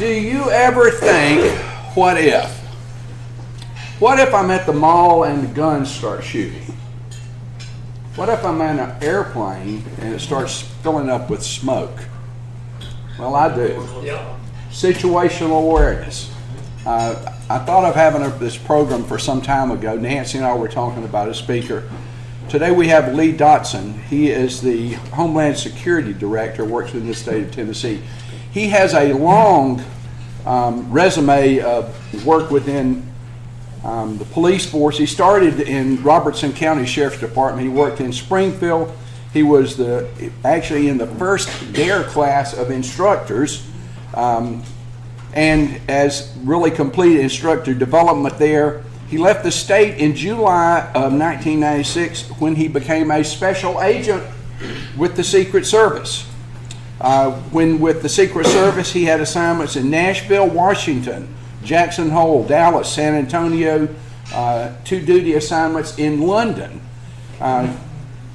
Do you ever think, what if? What if I'm at the mall and the guns start shooting? What if I'm in an airplane and it starts filling up with smoke? Well, I do. Yeah. Situational awareness. I thought of having this program for some time ago. Nancy and I were talking about a speaker. Today we have Lee Dotson. He is the Homeland Security Director, works in the state of Tennessee. He has a long resume of work within the police force. He started in Robertson County Sheriff's Department. He worked in Springfield. He was actually in the first DARE class of instructors, and as really completed instructor development there. He left the state in July of 1996 when he became a special agent with the Secret Service. When with the Secret Service, he had assignments in Nashville, Washington, Jackson Hole, Dallas, San Antonio, 2 duty assignments in London.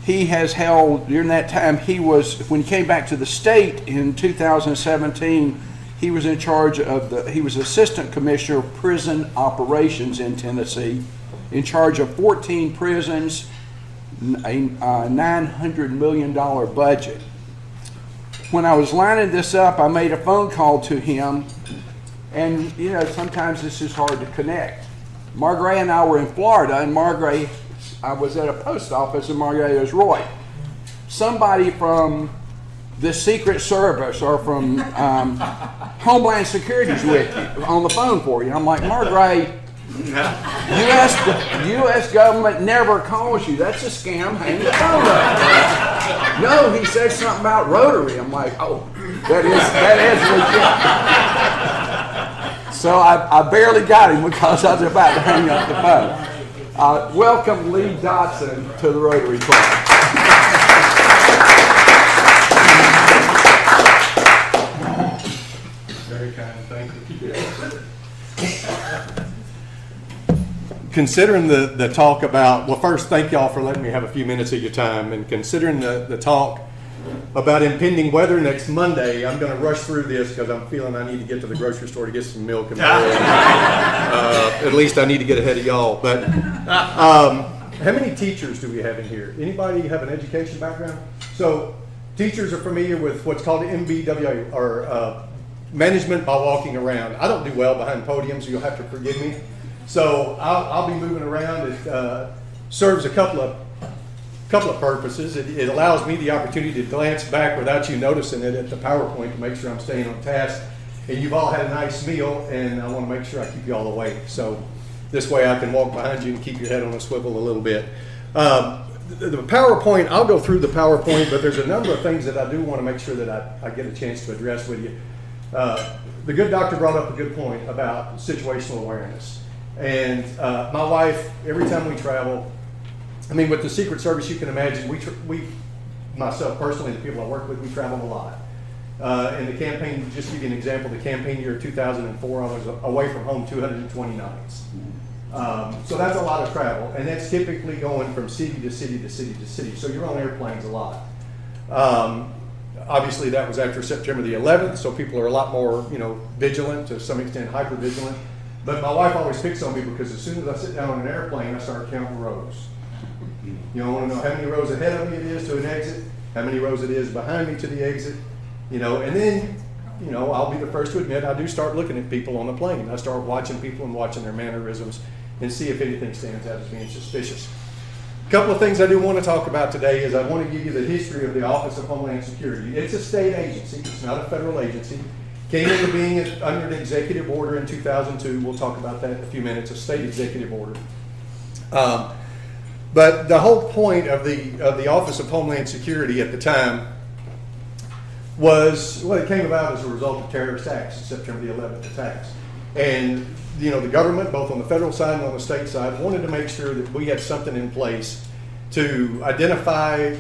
He has held, during that time, when he came back to the state in 2017, he was in charge of he was Assistant Commissioner of Prison Operations in Tennessee, in charge of 14 prisons, a $900 million budget. When I was lining this up, I made a phone call to him, and you know, sometimes this is hard to connect. Margaret and I were in Florida, and I was at a post office, and Margaret goes, "Roy, somebody from the Secret Service or from Homeland Security's with you on the phone for you." And I'm like, "Margaret, U.S. government never calls you. That's a scam. Hang the phone up." "No," he said something about Rotary. I'm like, "Oh, that is legit." So I barely got him because I was about to hang up the phone. Welcome Lee Dotson to the Rotary Club. Very kind, thank you. Considering the talk about, well, first, thank y'all for letting me have a few minutes of your time, and considering the talk about impending weather next Monday, I'm going to rush through this because I'm feeling I need to get to the grocery store to get some milk and bread. At least I need to get ahead of y'all. But how many teachers do we have in here? Anybody have an education background? So teachers are familiar with what's called MBWA, or management by walking around. I don't do well behind podiums, so you'll have to forgive me. So I'll be moving around. It serves a couple of purposes. It allows me the opportunity to glance back without you noticing it at the PowerPoint to make sure I'm staying on task. And you've all had a nice meal, and I want to make sure I keep you all awake. So this way I can walk behind you and keep your head on a swivel a little bit. The PowerPoint, I'll go through the PowerPoint, but there's a number of things that I do want to make sure that I get a chance to address with you. The good doctor brought up a good point about situational awareness. And my wife, every time we travel, I mean, with the Secret Service, you can imagine, myself personally, the people I work with, we travel a lot. In the campaign, just to give you an example, the campaign year 2004, I was away from home 220 nights. So that's a lot of travel, and that's typically going from city to city to city to city. So you're on airplanes a lot. Obviously, that was after September the 11th, so people are a lot more, vigilant, to some extent hyper vigilant. But my wife always picks on me because as soon as I sit down on an airplane, I start counting rows. I want to know how many rows ahead of me it is to an exit, how many rows it is behind me to the exit, and then, I'll be the first to admit I do start looking at people on the plane. I start watching people and watching their mannerisms and see if anything stands out as being suspicious. A couple of things I do want to talk about today is I want to give you the history of the Office of Homeland Security. It's a state agency. It's not a federal agency. Came into being under an executive order in 2002. We'll talk about that in a few minutes, a state executive order. But the whole point of the Office of Homeland Security at the time was, it came about as a result of terrorist acts, September the 11th attacks. And, the government, both on the federal side and on the state side, wanted to make sure that we had something in place to identify,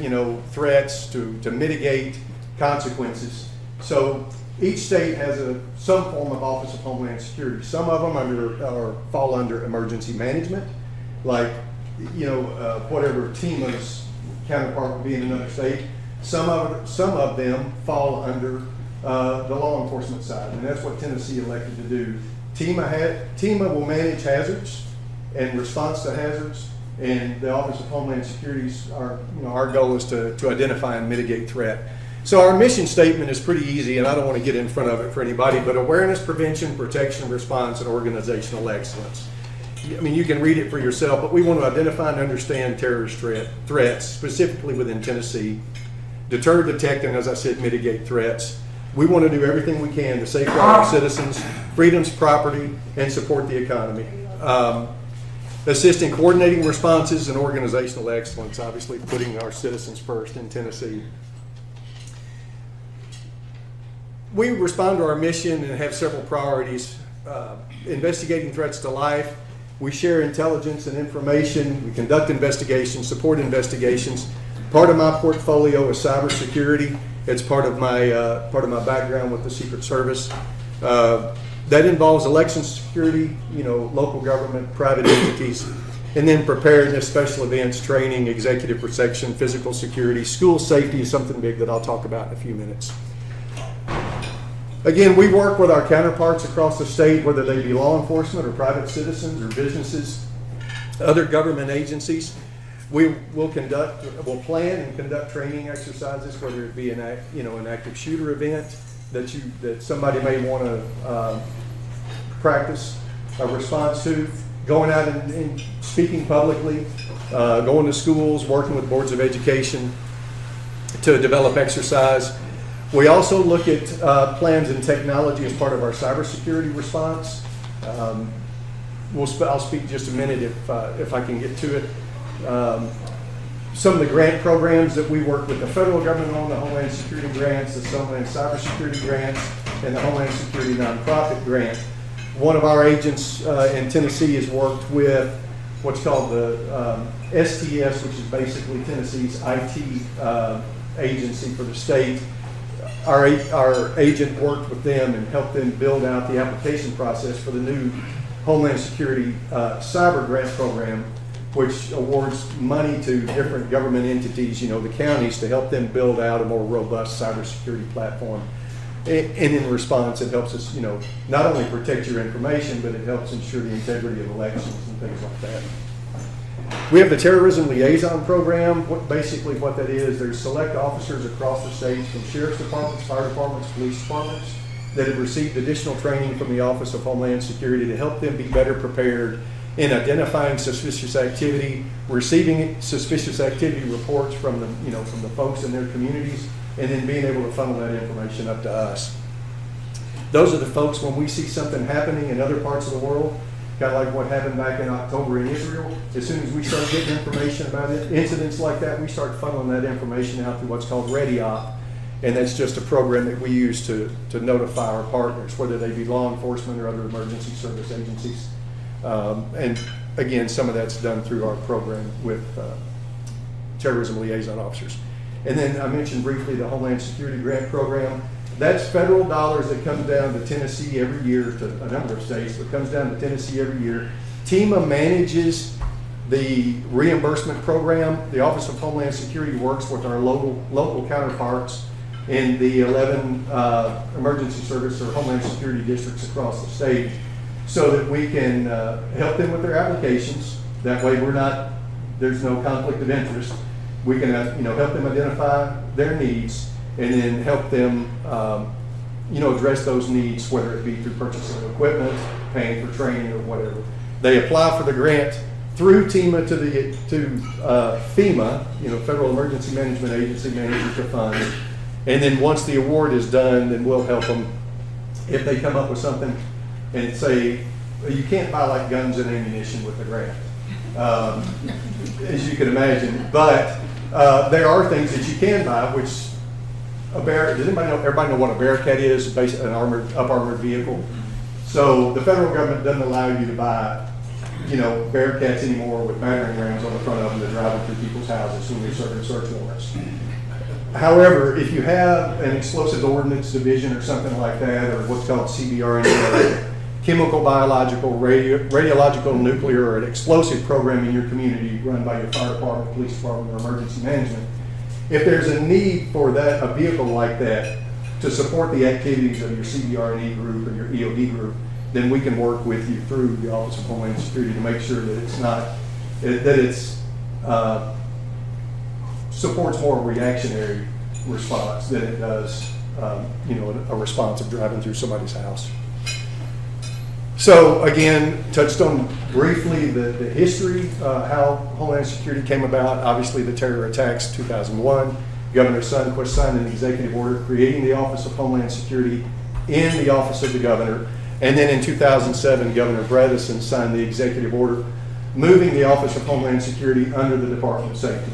threats, to mitigate consequences. So each state has some form of Office of Homeland Security. Some of them fall under emergency management, like whatever TEMA's counterpart would be in another state. Some of them fall under the law enforcement side, and that's what Tennessee elected to do. TEMA will manage hazards and response to hazards, and the Office of Homeland Security's our goal is to identify and mitigate threat. So our mission statement is pretty easy, and I don't want to get in front of it for anybody, but awareness, prevention, protection, response, and organizational excellence. I mean, you can read it for yourself, but we want to identify and understand terrorist threats, specifically within Tennessee, deter, detect, and as I said, mitigate threats. We want to do everything we can to safeguard our citizens, freedoms, property, and support the economy. Assist in coordinating responses and organizational excellence, obviously putting our citizens first in Tennessee. We respond to our mission and have several priorities. Investigating threats to life. We share intelligence and information. We conduct investigations, support investigations. Part of my portfolio is cybersecurity. It's part of my background with the Secret Service. That involves election security, local government, private entities, and then preparedness, special events, training, executive protection, physical security. School safety is something big that I'll talk about in a few minutes. Again, we work with our counterparts across the state, whether they be law enforcement or private citizens or businesses, other government agencies. We'll plan and conduct training exercises, whether it be an active shooter event that somebody may want to practice a response to, going out and speaking publicly, going to schools, working with boards of education to develop exercise. We also look at plans and technology as part of our cybersecurity response. I'll speak just a minute if I can get to it. Some of the grant programs that we work with the federal government on, the Homeland Security grants, the Homeland Cybersecurity grants, and the Homeland Security Nonprofit grant. One of our agents in Tennessee has worked with what's called the STS, which is basically Tennessee's IT agency for the state. Our agent worked with them and helped them build out the application process for the new Homeland Security Cyber Grant Program, which awards money to different government entities, the counties, to help them build out a more robust cybersecurity platform. And in response, it helps us, not only protect your information, but it helps ensure the integrity of elections and things like that. We have the Terrorism Liaison Program. Basically what that is, there's select officers across the state from sheriff's departments, fire departments, police departments that have received additional training from the Office of Homeland Security to help them be better prepared in identifying suspicious activity, receiving suspicious activity reports from the folks in their communities, and then being able to funnel that information up to us. Those are the folks, when we see something happening in other parts of the world, kind of like what happened back in October in Israel, as soon as we start getting information about it, incidents like that, we start funneling that information out through what's called ReadyOp, and that's just a program that we use to notify our partners, whether they be law enforcement or other emergency service agencies. And again, some of that's done through our program with terrorism liaison officers. And then I mentioned briefly the Homeland Security Grant Program. That's federal dollars that comes down to Tennessee every year, to a number of states, but comes down to Tennessee every year. TEMA manages the reimbursement program. The Office of Homeland Security works with our local counterparts in the 11 emergency service or Homeland Security districts across the state, so that we can help them with their applications. That way there's no conflict of interest. We can help them identify their needs and then help them address those needs, whether it be through purchasing equipment, paying for training, or whatever. They apply for the grant through TEMA to FEMA, Federal Emergency Management Agency, manages the funds. And then once the award is done, then we'll help them if they come up with something and say, you can't buy like guns and ammunition with the grant, as you can imagine. But there are things that you can buy, which does everybody know what a Bearcat is? Basically an up-armored vehicle. So the federal government doesn't allow you to buy, Bearcats anymore with battering rams on the front of them to drive them through people's houses when they're serving search warrants. However, if you have an explosive ordnance division or something like that, or what's called CBRN, chemical, biological, radiological, nuclear, or an explosive program in your community run by your fire department, police department, or emergency management, if there's a need for a vehicle like that, to support the activities of your CBR&E group or your EOD group, then we can work with you through the Office of Homeland Security to make sure that it's not, that it's supports more reactionary response than it does, a response of driving through somebody's house. So again, touched on briefly the history, how Homeland Security came about. Obviously, the terror attacks, 2001. Governor Sundquist signed an executive order creating the Office of Homeland Security in the office of the governor. And then in 2007, Governor Bredesen signed the executive order moving the Office of Homeland Security under the Department of Safety.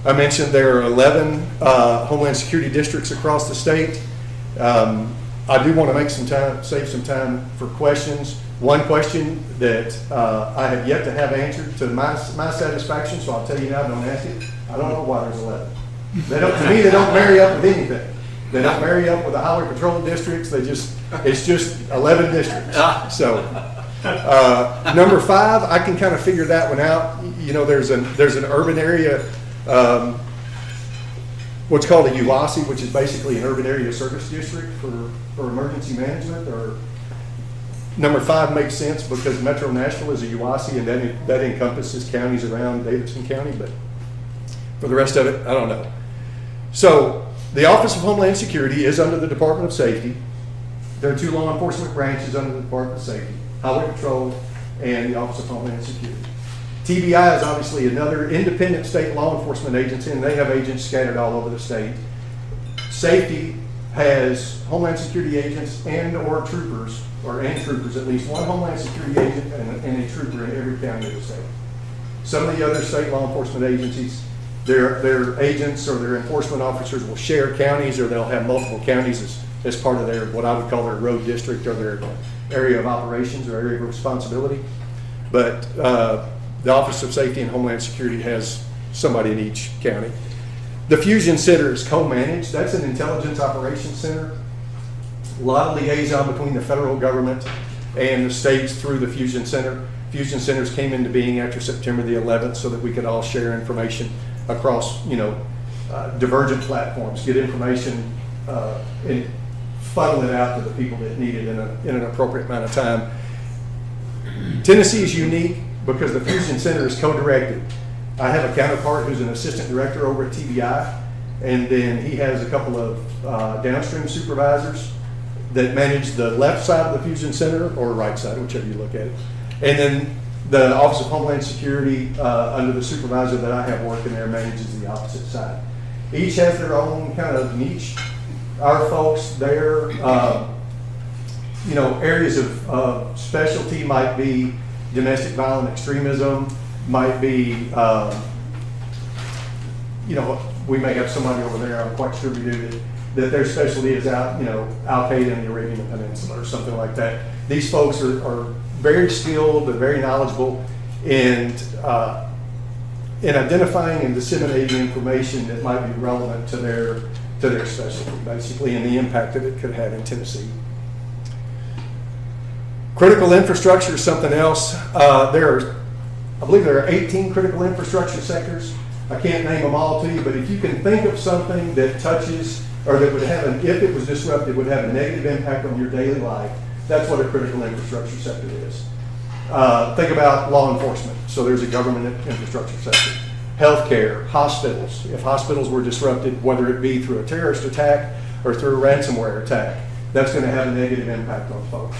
I mentioned there are 11 Homeland Security districts across the state. I do want to make some time, save some time for questions. One question that I have yet to have answered to my satisfaction, so I'll tell you now, don't ask it. I don't know why there's 11. They don't, to me, they don't marry up with anything. They don't marry up with the highway patrol districts. It's just 11 districts. So number 5, I can kind of figure that one out. You know, there's an urban area, what's called a UASI, which is basically an urban area service district for emergency management. Or number 5 makes sense because Metro Nashville is a UASI, and that encompasses counties around Davidson County. But for the rest of it, I don't know. So the Office of Homeland Security is under the Department of Safety. There are 2 law enforcement branches under the Department of Safety: Highway Patrol and the Office of Homeland Security. TBI is obviously another independent state law enforcement agency, and they have agents scattered all over the state. Safety has Homeland Security agents and troopers, at least one Homeland Security agent and a trooper in every county of the state. Some of the other state law enforcement agencies, their agents or their enforcement officers will share counties, or they'll have multiple counties as part of their, what I would call their road district or their area of operations or area of responsibility. But the Office of Safety and Homeland Security has somebody in each county. The Fusion Center is co-managed. That's an intelligence operations center. A lot of liaison between the federal government and the states through the Fusion Center. Fusion Centers came into being after September the 11th so that we could all share information across, divergent platforms, get information and funnel it out to the people that need it in an appropriate amount of time. Tennessee is unique because the Fusion Center is co-directed. I have a counterpart who's an assistant director over at TBI, and then he has a couple of downstream supervisors that manage the left side of the Fusion Center, or right side, whichever you look at it. And then the Office of Homeland Security, under the supervisor that I have working there, manages the opposite side. Each has their own kind of niche. Our folks there, areas of specialty might be domestic violent extremism, might be, we may have somebody over there, I'm quite sure we do, that their specialty is out, Al-Qaeda in the Arabian Peninsula or something like that. These folks are very skilled, they're very knowledgeable in identifying and disseminating information that might be relevant to their specialty, basically, and the impact that it could have in Tennessee. Critical infrastructure is something else. I believe there are 18 critical infrastructure sectors. I can't name them all to you, but if you can think of something that touches, or that would have if it was disrupted, would have a negative impact on your daily life, that's what a critical infrastructure sector is. Think about law enforcement. So there's a government infrastructure sector. Healthcare, hospitals. If hospitals were disrupted, whether it be through a terrorist attack or through a ransomware attack, that's going to have a negative impact on folks.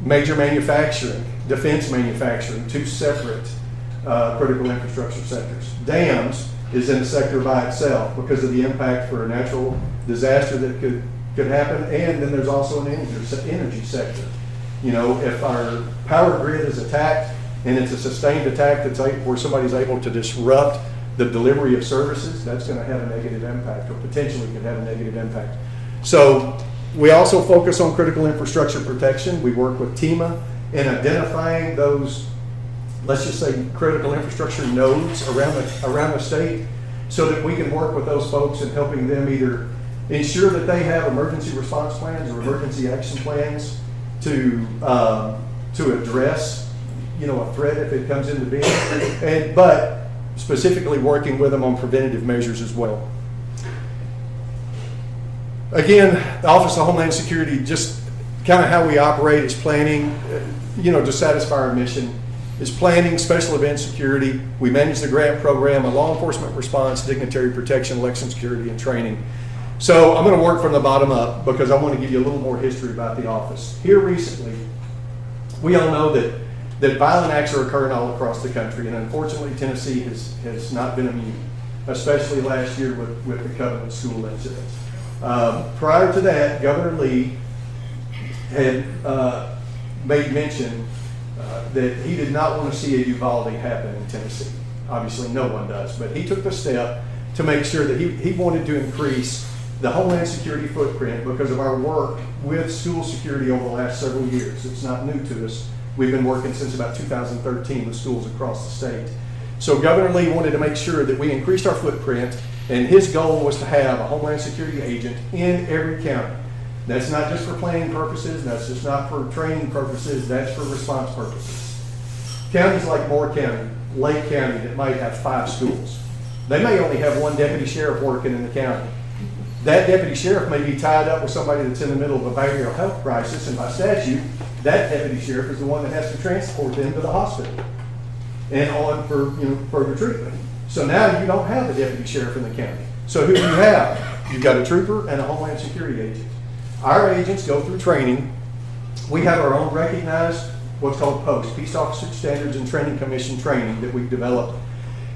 Major manufacturing, defense manufacturing, 2 separate critical infrastructure sectors. Dams is in a sector by itself because of the impact for a natural disaster that could happen, and then there's also an energy sector. If our power grid is attacked and it's a sustained attack where somebody's able to disrupt the delivery of services, that's going to have a negative impact, or potentially could have a negative impact. So we also focus on critical infrastructure protection. We work with TEMA in identifying those, let's just say, critical infrastructure nodes around the state, so that we can work with those folks in helping them either ensure that they have emergency response plans or emergency action plans to address, a threat if it comes into being, but specifically working with them on preventative measures as well. Again, the Office of Homeland Security, just kind of how we operate is planning, to satisfy our mission, is planning, special event security. We manage the grant program, a law enforcement response, dignitary protection, election security, and training. So I'm going to work from the bottom up because I want to give you a little more history about the office. Here recently, we all know that violent acts are occurring all across the country, and unfortunately Tennessee has not been immune, especially last year with the Covenant School incidents. Prior to that, Governor Lee had made mention that he did not want to see a Uvalde happen in Tennessee. Obviously no one does, but he took the step to make sure that he wanted to increase the Homeland Security footprint because of our work with school security over the last several years. It's not new to us. We've been working since about 2013 with schools across the state. So Governor Lee wanted to make sure that we increased our footprint, and his goal was to have a Homeland Security agent in every county. That's not just for planning purposes, that's just not for training purposes, that's for response purposes. Counties like Moore County, Lake County, that might have 5 schools, they may only have 1 deputy sheriff working in the county. That deputy sheriff may be tied up with somebody that's in the middle of a behavioral health crisis, and by statute, that deputy sheriff is the one that has to transport them to the hospital and on for further treatment. So now you don't have a deputy sheriff in the county. So who do you have? You've got a trooper and a Homeland Security agent. Our agents go through training. We have our own recognized what's called POST, Peace Officer Standards and Training Commission training that we've developed.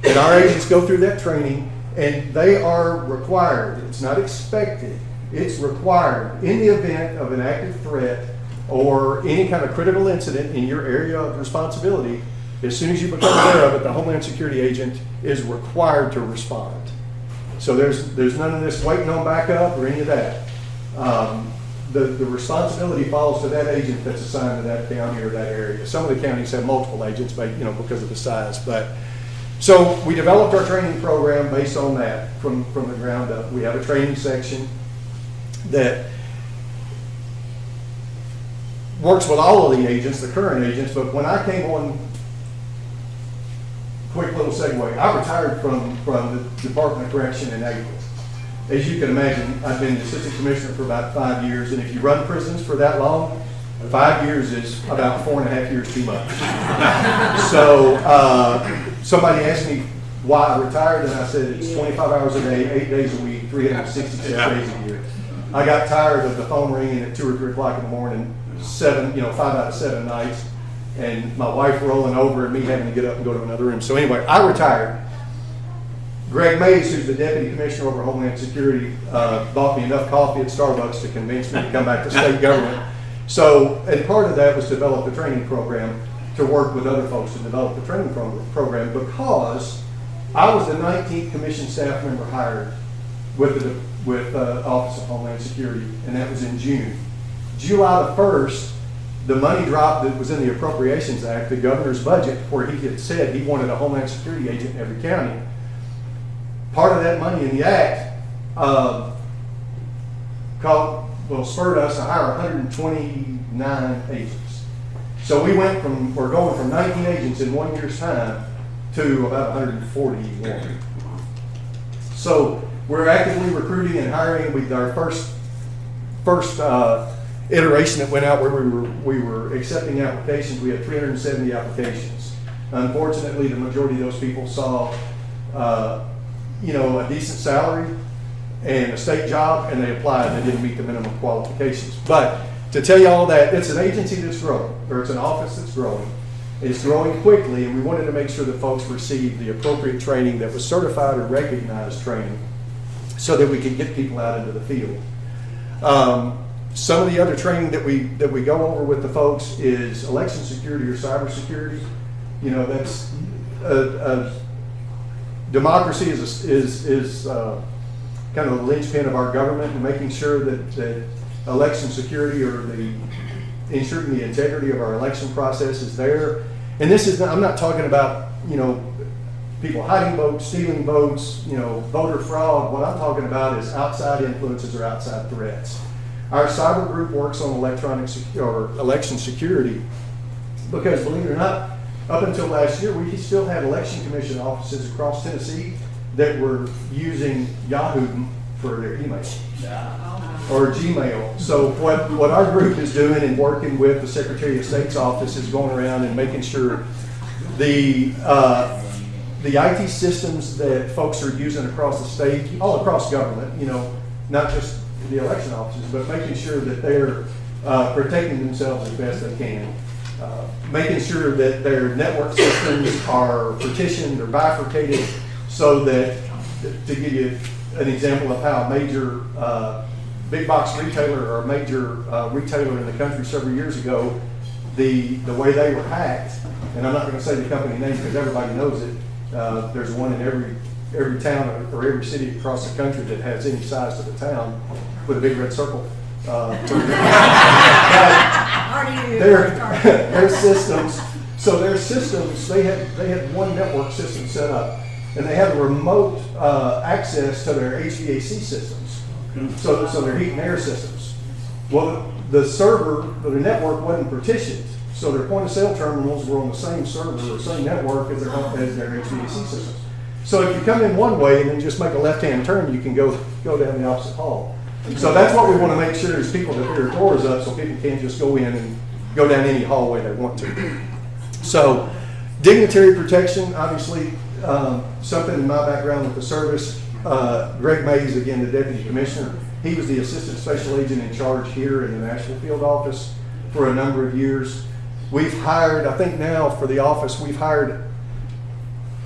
And our agents go through that training, and they are required, it's not expected, it's required in the event of an active threat or any kind of critical incident in your area of responsibility. As soon as you become aware of it, the Homeland Security agent is required to respond. So there's none of this waiting on backup or any of that. The responsibility falls to that agent that's assigned to that county or that area. Some of the counties have multiple agents, but because of the size. So we developed our training program based on that from the ground up. We have a training section that works with all of the agents, the current agents, but when I came on, quick little segue, I retired from the Department of Correction in April. As you can imagine, I've been the assistant commissioner for about 5 years, and if you run prisons for that long, 5 years is about 4.5 years too much. So somebody asked me why I retired, and I said it's 25 hours a day, 8 days a week, 366 days a year. I got tired of the phone ringing at 2 or 3 o'clock in the morning, 5 out of 7 nights, and my wife rolling over and me having to get up and go to another room. So anyway, I retired. Greg Mays, who's the Deputy Commissioner over Homeland Security, bought me enough coffee at Starbucks to convince me to come back to state government. So, and part of that was to develop a training program to work with other folks to develop the training program because I was the 19th commission staff member hired with the Office of Homeland Security, and that was in June. July the 1st, the money drop that was in the Appropriations Act, the governor's budget, where he had said he wanted a Homeland Security agent in every county. Part of that money in the act spurred us to hire 129 agents. So we're going from 19 agents in 1 year's time to about 141. So we're actively recruiting and hiring. With our first iteration that went out where we were accepting applications, we had 370 applications. Unfortunately, the majority of those people saw a decent salary and a state job, and they applied and they didn't meet the minimum qualifications. But to tell you all that, it's an agency that's growing, or it's an office that's growing. It's growing quickly, and we wanted to make sure that folks received the appropriate training that was certified or recognized training so that we could get people out into the field. Some of the other training that we go over with the folks is election security or cyber security. That's democracy is kind of the linchpin of our government, and making sure that election security or ensuring the integrity of our election process is there. And I'm not talking about people hiding votes, stealing votes, voter fraud. What I'm talking about is outside influences or outside threats. Our cyber group works on election security because, believe it or not, up until last year, we still had election commission offices across Tennessee that were using Yahoo for their email or Gmail. So what our group is doing and working with the Secretary of State's office is going around and making sure the IT systems that folks are using across the state, all across government, you know, not just the election offices, but making sure that they're protecting themselves as best they can. Making sure that their network systems are partitioned or bifurcated so that, to give you an example of how a major big box retailer or a major retailer in the country several years ago, the way they were hacked, and I'm not going to say the company name because everybody knows it. There's one in every town or every city across the country that has any size to the town with a big red circle. Their systems. So their systems, they had one network system set up, and they had a remote access to their HVAC systems. So their heat and air systems. Well, the server, the network wasn't partitioned, so their point of sale terminals were on the same server or same network as their HVAC systems. So if you come in one way and then just make a left-hand turn, you can go down the opposite hall. So that's what we want to make sure is people that their doors up so people can't just go in and go down any hallway they want to. So dignitary protection, obviously, something in my background with the service. Greg Mays, again, the Deputy Commissioner, he was the Assistant Special Agent in charge here in the Nashville Field Office for a number of years. We've hired, I think now for the office, we've hired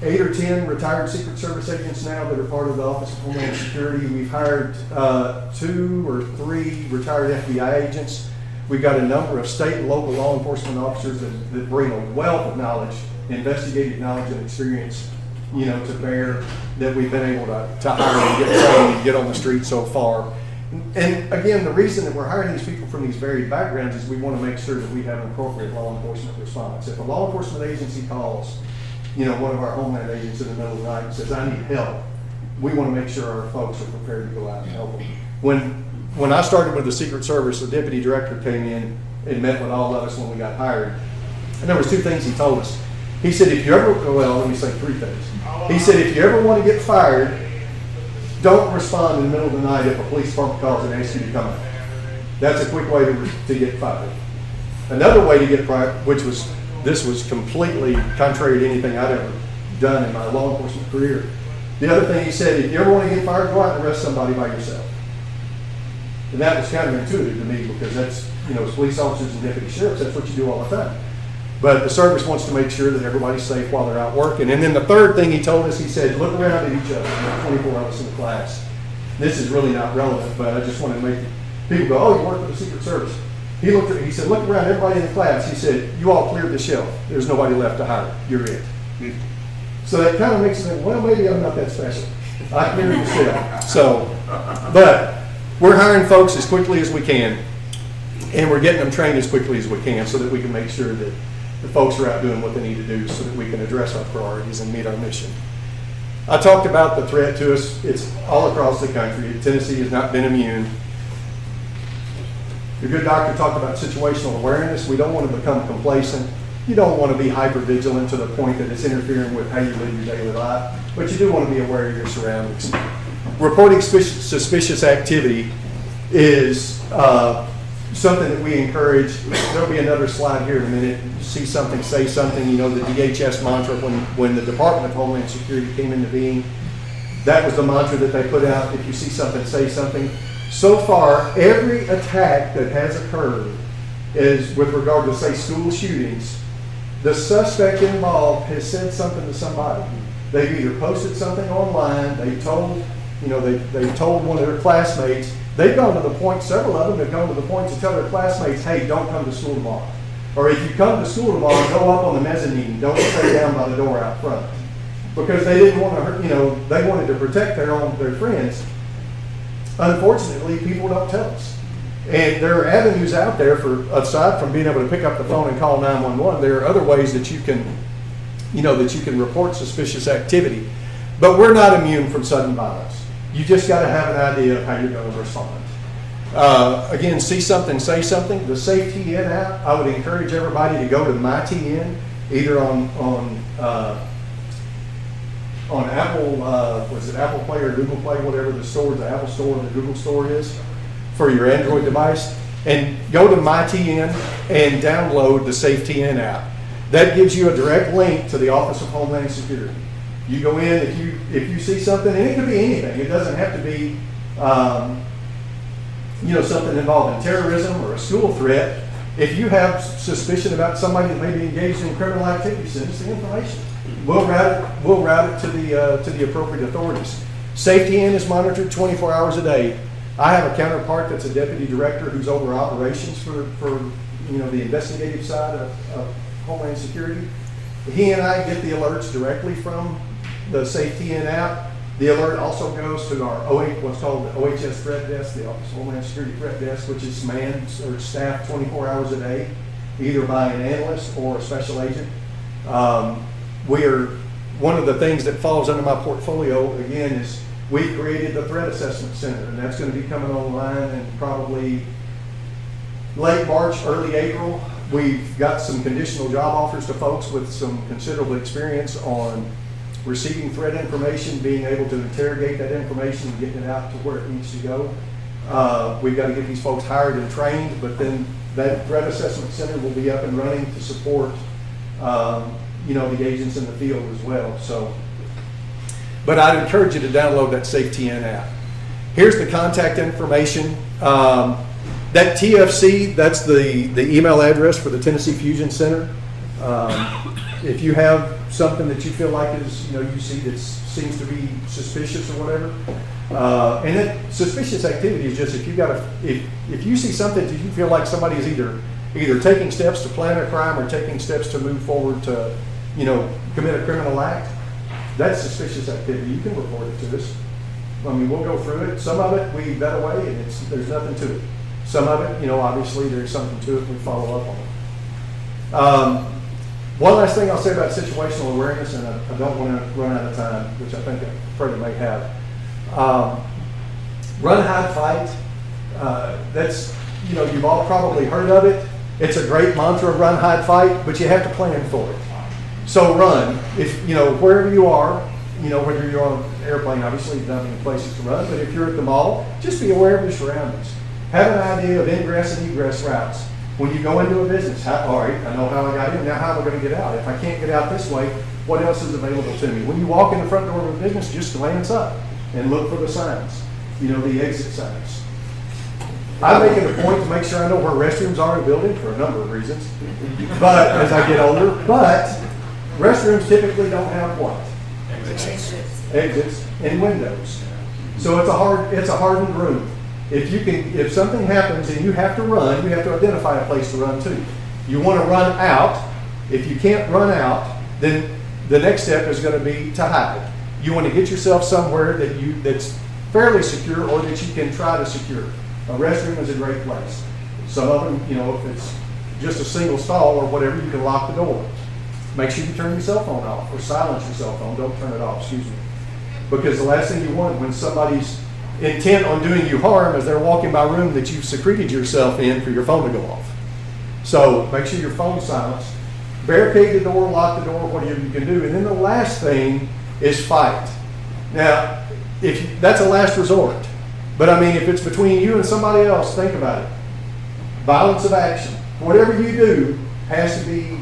8 or 10 retired Secret Service agents now that are part of the Office of Homeland Security. We've hired 2 or 3 retired FBI agents. We've got a number of state and local law enforcement officers that bring a wealth of knowledge, investigative knowledge and experience, you know, to bear, that we've been able to hire and get trained and get on the street so far. And again, the reason that we're hiring these people from these varied backgrounds is we want to make sure that we have an appropriate law enforcement response. If a law enforcement agency calls, you know, one of our Homeland agents in the middle of the night and says, I need help, we want to make sure our folks are prepared to go out and help them. When I started with the Secret Service, the deputy director came in and met with all of us when we got hired. And there was 2 things he told us. He said, if you ever, well, let me say 3 things. He said, if you ever want to get fired, don't respond in the middle of the night if a police department calls and asks you to come out. That's a quick way to get fired. Another way to get fired, this was completely contrary to anything I'd ever done in my law enforcement career. The other thing he said, if you ever want to get fired, go out and arrest somebody by yourself. And that was counterintuitive to me because that's, you know, as police officers and deputy sheriffs, that's what you do all the time. But the service wants to make sure that everybody's safe while they're out working. And then the third thing he told us, he said, look around at each other. There are 24 of us in the class. This is really not relevant, but I just want to make people go, oh, you work for the Secret Service. He said, look around everybody in the class. He said, you all cleared the shelf. There's nobody left to hire. You're it. So that kind of makes me think, well, maybe I'm not that special. I cleared the shelf. So, but we're hiring folks as quickly as we can, and we're getting them trained as quickly as we can so that we can make sure that the folks are out doing what they need to do so that we can address our priorities and meet our mission. I talked about the threat to us. It's all across the country. Tennessee has not been immune. The good doctor talked about situational awareness. We don't want to become complacent. You don't want to be hyper vigilant to the point that it's interfering with how you live your daily life, but you do want to be aware of your surroundings. Reporting suspicious activity is something that we encourage. There'll be another slide here in a minute. You see something, say something. You know, the DHS mantra when the Department of Homeland Security came into being, that was the mantra that they put out. If you see something, say something. So far, every attack that has occurred is with regard to, say, school shootings. The suspect involved has said something to somebody. They've either posted something online, they've told one of their classmates. They've gone to the point, several of them have gone to the point to tell their classmates, hey, don't come to school tomorrow. Or if you come to school tomorrow, go up on the mezzanine, don't stay down by the door out front. Because they didn't want to hurt, you know, they wanted to protect their friends. Unfortunately, people don't tell us. And there are avenues out there for, aside from being able to pick up the phone and call 911, there are other ways that you can, you know, that you can report suspicious activity. But we're not immune from sudden violence. You just got to have an idea of how you're going to respond. Again, see something, say something. The Safe TN app, I would encourage everybody to go to my TN, either on on Apple, was it Apple Play or Google Play, whatever the store, the Apple Store and the Google Store is, for your Android device, and go to MyTN and download the SafeTN app. That gives you a direct link to the Office of Homeland Security. You go in, if you see something, and it could be anything. It doesn't have to be, something involving terrorism or a school threat. If you have suspicion about somebody that may be engaged in criminal activity, send us the information. We'll route it to the appropriate authorities. SafeTN is monitored 24 hours a day. I have a counterpart that's a deputy director who's over operations for the investigative side of Homeland Security. He and I get the alerts directly from the SafeTN app. The alert also goes to our what's called the OHS Threat Desk, the Office of Homeland Security Threat Desk, which is manned or staffed 24 hours a day, either by an analyst or a special agent. One of the things that falls under my portfolio, again, is we created the Threat Assessment Center, and that's going to be coming online in probably late March, early April. We've got some conditional job offers to folks with some considerable experience on receiving threat information, being able to interrogate that information and getting it out to where it needs to go. We've got to get these folks hired and trained, but then that Threat Assessment Center will be up and running to support the agents in the field as well. So, but I'd encourage you to download that SafeTN app. Here's the contact information. That TFC, that's the email address for the Tennessee Fusion Center. If you have something that you feel like is, you see that seems to be suspicious or whatever, and then suspicious activity is just if you see something that you feel like somebody is either taking steps to plan a crime or taking steps to move forward to, commit a criminal act, that's suspicious activity. You can report it to us. I mean, we'll go through it. Some of it we vet away and there's nothing to it. Some of it, obviously there's something to it. We follow up on it. One last thing I'll say about situational awareness, and I don't want to run out of time, which I think I probably may have. Run, hide, fight. That's, you've all probably heard of it. It's a great mantra, run, hide, fight, but you have to plan for it. So run, if, wherever you are, whether you're on an airplane, obviously you don't have any places to run, but if you're at the mall, just be aware of your surroundings. Have an idea of ingress and egress routes. When you go into a business, all right, I know how I got in, now how am I going to get out? If I can't get out this way, what else is available to me? When you walk in the front door of a business, just glance up and look for the signs, the exit signs. I make it a point to make sure I know where restrooms are in a building for a number of reasons, but as I get older, but restrooms typically don't have what? Exits and windows. So it's a hardened room. If something happens and you have to run, you have to identify a place to run to. You want to run out. If you can't run out, then the next step is going to be to hide. You want to get yourself somewhere that's fairly secure or that you can try to secure. A restroom is a great place. Some of them, if it's just a single stall or whatever, you can lock the door. Make sure you turn your cell phone off or silence your cell phone. Don't turn it off, excuse me. Because the last thing you want when somebody's intent on doing you harm is they're walking by a room that you've secreted yourself in for your phone to go off. So make sure your phone's silenced. Barricade the door, lock the door, whatever you can do. And then the last thing is fight. Now, that's a last resort. But I mean, if it's between you and somebody else, think about it. Violence of action. Whatever you do has to be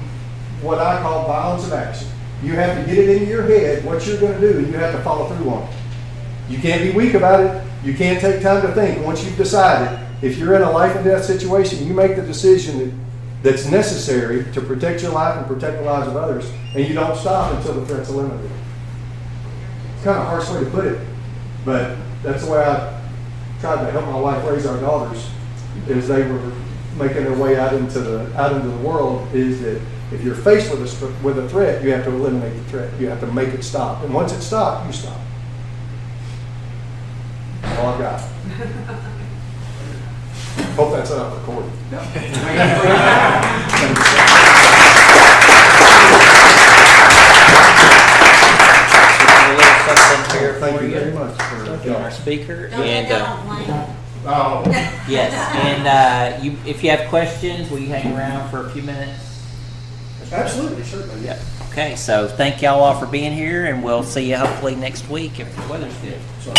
what I call violence of action. You have to get it into your head what you're going to do, and you have to follow through on it. You can't be weak about it. You can't take time to think. Once you've decided, if you're in a life and death situation, you make the decision that's necessary to protect your life and protect the lives of others, and you don't stop until the threat's eliminated. It's kind of a harsh way to put it, but that's the way I tried to help my wife raise our daughters as they were making their way out into the world, is that if you're faced with a threat, you have to eliminate the threat. You have to make it stop. And once it's stopped, you stop. That's all I've got. Hope that's not recorded. No. Thank you very much for our speaker. Don't And yes, and if you have questions, will you hang around for a few minutes? Absolutely, certainly, yeah. Okay, so thank y'all all for being here, and we'll see you hopefully next week if the weather's good. So,